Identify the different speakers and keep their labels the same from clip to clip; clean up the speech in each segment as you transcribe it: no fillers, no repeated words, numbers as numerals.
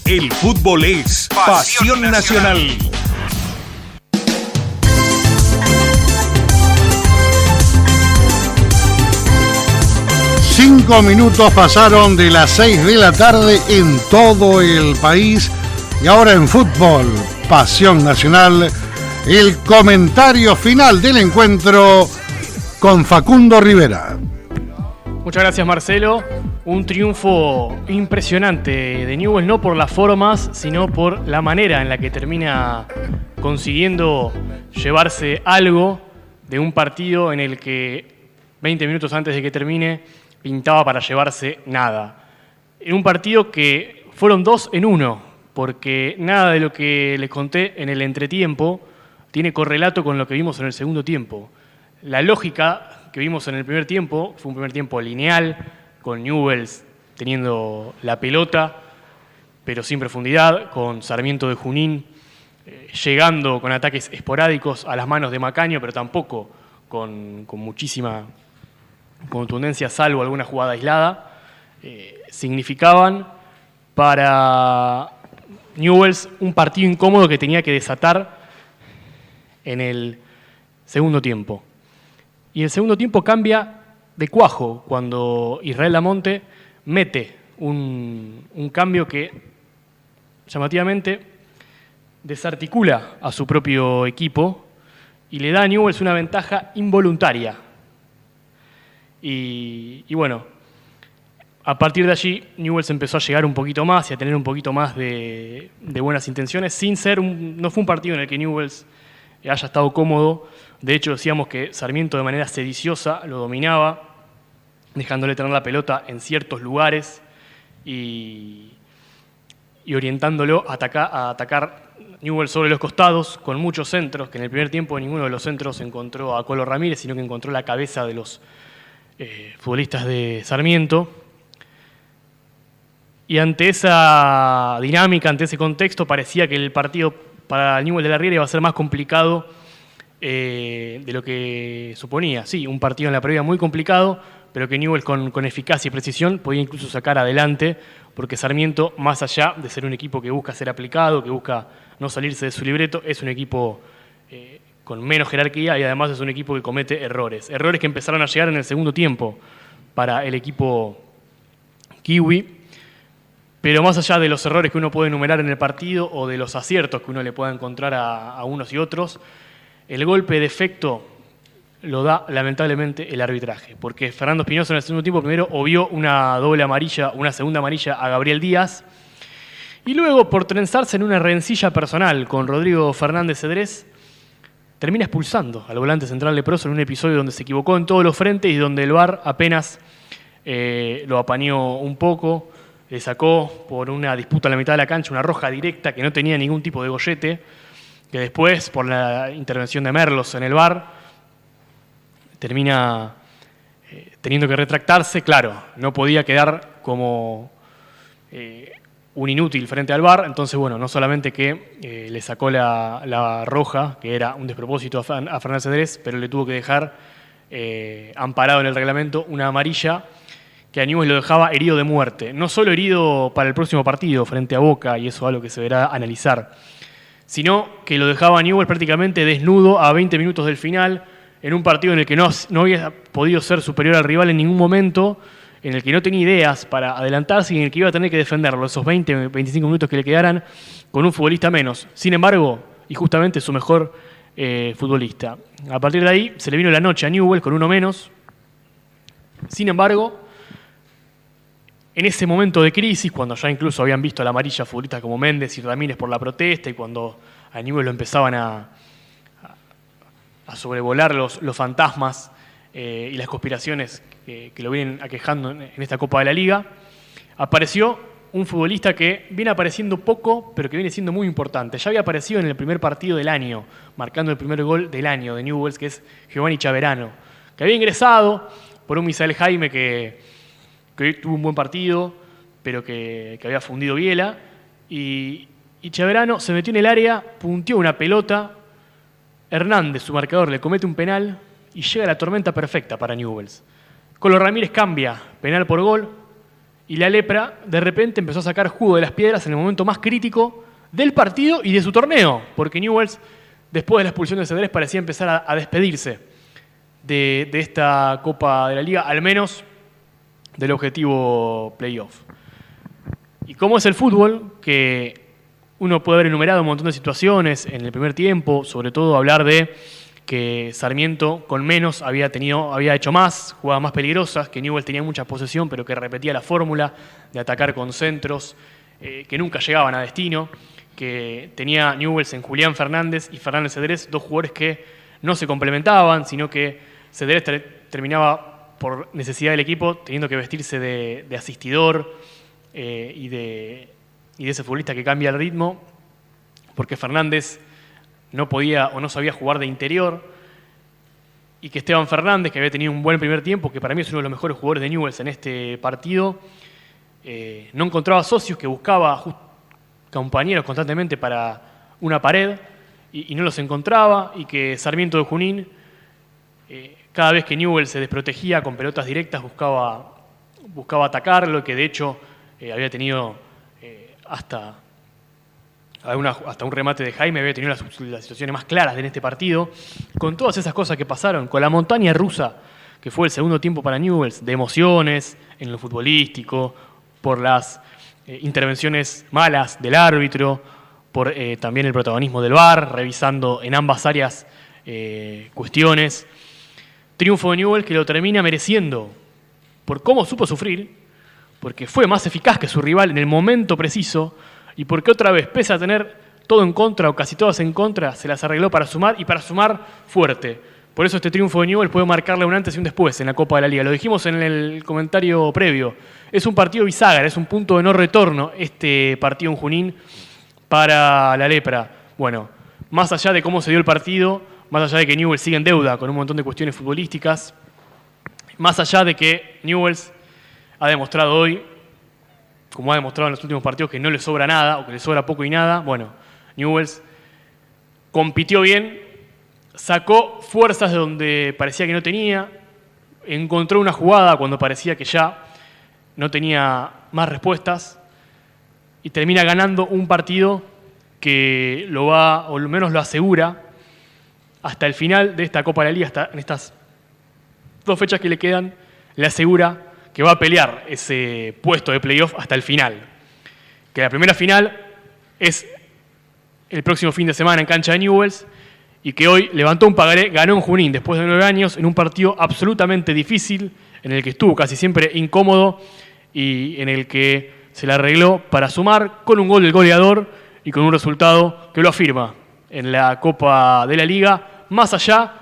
Speaker 1: El fútbol es pasión nacional.
Speaker 2: 5 minutos pasaron de las 6 de la tarde en todo el país. Y ahora en fútbol, pasión nacional, el comentario final del encuentro con Facundo Rivera.
Speaker 3: Muchas gracias, Marcelo. Un triunfo impresionante de Newell's, no por las formas, sino por la manera en la que termina consiguiendo llevarse algo de un partido en el que 20 minutos antes de que termine pintaba para llevarse nada. En un partido que fueron 2 en 1, porque nada de lo que les conté en el entretiempo tiene correlato con lo que vimos en el segundo tiempo. La lógica que vimos en el primer tiempo fue un primer tiempo lineal, con Newell's teniendo la pelota, pero sin profundidad, con Sarmiento de Junín llegando con ataques esporádicos a las manos de Macaño, pero tampoco con muchísima contundencia, salvo alguna jugada aislada, significaban para Newell's un partido incómodo que tenía que desatar en el segundo tiempo. Y el segundo tiempo cambia de cuajo cuando Israel Lamonte mete un cambio que llamativamente desarticula a su propio equipo y le da a Newell's una ventaja involuntaria. Y bueno, a partir de allí Newell's empezó a llegar un poquito más y a tener un poquito más de buenas intenciones, sin ser no fue un partido en el que Newell's haya estado cómodo. De hecho, decíamos que Sarmiento de manera sediciosa lo dominaba, dejándole tener la pelota en ciertos lugares y orientándolo a atacar Newell's sobre los costados, con muchos centros, que en el primer tiempo ninguno de los centros encontró a Colo Ramírez, sino que encontró la cabeza de los futbolistas de Sarmiento. Y ante esa dinámica, ante ese contexto, parecía que el partido para Newell's de la Riera iba a ser más complicado de lo que suponía. Sí, un partido en la previa muy complicado, pero que Newell's con eficacia y precisión podía incluso sacar adelante, porque Sarmiento, más allá de ser un equipo que busca ser aplicado, que busca no salirse de su libreto, es un equipo con menos jerarquía y además es un equipo que comete errores. Errores que empezaron a llegar en el segundo tiempo para el equipo kiwi. Pero más allá de los errores que uno puede enumerar en el partido o de los aciertos que uno le pueda encontrar a unos y otros, el golpe de efecto lo da lamentablemente el arbitraje. Porque Fernando Espinosa en el segundo tiempo primero obvió una doble amarilla, una segunda amarilla a Gabriel Díaz. Y luego, por trenzarse en una rencilla personal con Rodrigo Fernández Cedrés, termina expulsando al volante central leproso en un episodio donde se equivocó en todos los frentes y donde el VAR apenas lo apañó un poco. Le sacó por una disputa en la mitad de la cancha una roja directa que no tenía ningún tipo de gollete, que después, por la intervención de Merlos en el VAR, termina teniendo que retractarse. Claro, no podía quedar como un inútil frente al VAR, entonces, bueno, no solamente que le sacó la roja, que era un despropósito a Fernández Cedrés, pero le tuvo que dejar amparado en el reglamento una amarilla que a Newell's lo dejaba herido de muerte. No solo herido para el próximo partido frente a Boca, y eso es algo que se verá analizar, sino que lo dejaba a Newell's prácticamente desnudo a 20 minutos del final, en un partido en el que no había podido ser superior al rival en ningún momento, en el que no tenía ideas para adelantarse y en el que iba a tener que defenderlo esos 20, 25 minutos que le quedaran con un futbolista menos. Sin embargo, y justamente su mejor futbolista. A partir de ahí se le vino la noche a Newell's con uno menos. Sin embargo, en ese momento de crisis, cuando ya incluso habían visto a la amarilla a futbolistas como Méndez y Ramírez por la protesta y cuando a Newell's lo empezaban a sobrevolar los fantasmas y las conspiraciones que lo vienen aquejando en esta Copa de la Liga, apareció un futbolista que viene apareciendo poco, pero que viene siendo muy importante. Ya había aparecido en el primer partido del año, marcando el primer gol del año de Newell's, que es Giovanni Chaverano, que había ingresado por un Misael Jaime que hoy tuvo un buen partido, pero que había fundido Biela, y Chaverano se metió en el área, punteó una pelota, Hernández, su marcador, le comete un penal y llega la tormenta perfecta para Newell's. Colo Ramírez cambia penal por gol y la Lepra de repente empezó a sacar jugo de las piedras en el momento más crítico del partido y de su torneo, porque Newell's, después de la expulsión de Cedrés, parecía empezar a despedirse de esta Copa de la Liga, al menos del objetivo playoff. Y cómo es el fútbol, que uno puede haber enumerado un montón de situaciones en el primer tiempo, sobre todo hablar de que Sarmiento con menos había hecho más, jugadas más peligrosas, que Newell's tenía mucha posesión, pero que repetía la fórmula de atacar con centros que nunca llegaban a destino, que tenía Newell's en Julián Fernández y Fernández Cedrés, dos jugadores que no se complementaban, sino que Cedrés terminaba por necesidad del equipo teniendo que vestirse de asistidor y de ese futbolista que cambia el ritmo, porque Fernández no podía o no sabía jugar de interior, y que Esteban Fernández, que había tenido un buen primer tiempo, que para mí es uno de los mejores jugadores de Newell's en este partido, no encontraba socios, que buscaba compañeros constantemente para una pared y no los encontraba, y que Sarmiento de Junín, cada vez que Newell's se desprotegía con pelotas directas, buscaba atacarlo, que de hecho había tenido hasta un remate de Jaime, había tenido las situaciones más claras en este partido, con todas esas cosas que pasaron, con la montaña rusa que fue el segundo tiempo para Newell's, de emociones en lo futbolístico, por las intervenciones malas del árbitro, por también el protagonismo del VAR, revisando en ambas áreas cuestiones. Triunfo de Newell's que lo termina mereciendo por cómo supo sufrir, porque fue más eficaz que su rival en el momento preciso, y porque otra vez, pese a tener todo en contra o casi todas en contra, se las arregló para sumar, y para sumar fuerte. Por eso este triunfo de Newell's puede marcarle un antes y un después en la Copa de la Liga. Lo dijimos en el comentario previo. Es un partido bisagra, es un punto de no retorno este partido en Junín para la Lepra. Bueno, más allá de cómo se dio el partido, más allá de que Newell's sigue en deuda con un montón de cuestiones futbolísticas, más allá de que Newell's ha demostrado hoy, como ha demostrado en los últimos partidos, que no le sobra nada o que le sobra poco y nada, bueno, Newell's compitió bien, sacó fuerzas de donde parecía que no tenía, encontró una jugada cuando parecía que ya no tenía más respuestas, y termina ganando un partido que lo va, o al menos lo asegura, hasta el final de esta Copa de la Liga, hasta en estas 2 fechas que le quedan, le asegura que va a pelear ese puesto de playoff hasta el final. Que la primera final es el próximo fin de semana en cancha de Newell's, y que hoy levantó un pagaré, ganó en Junín después de 9 años, en un partido absolutamente difícil, en el que estuvo casi siempre incómodo y en el que se la arregló para sumar con un gol del goleador y con un resultado que lo afirma en la Copa de la Liga, más allá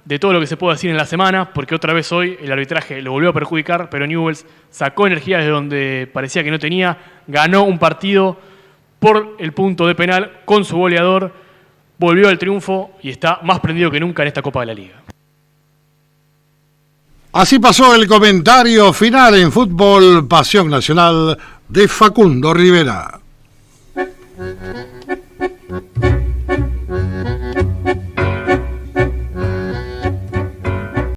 Speaker 3: de todo lo que se puede decir en la semana, porque otra vez hoy el arbitraje lo volvió a perjudicar, pero Newell's sacó energía desde donde parecía que no tenía, ganó un partido por el punto de penal con su goleador, volvió al triunfo y está más prendido que nunca en esta Copa de la Liga.
Speaker 2: Así pasó el comentario final en Fútbol Pasión Nacional de Facundo Rivera.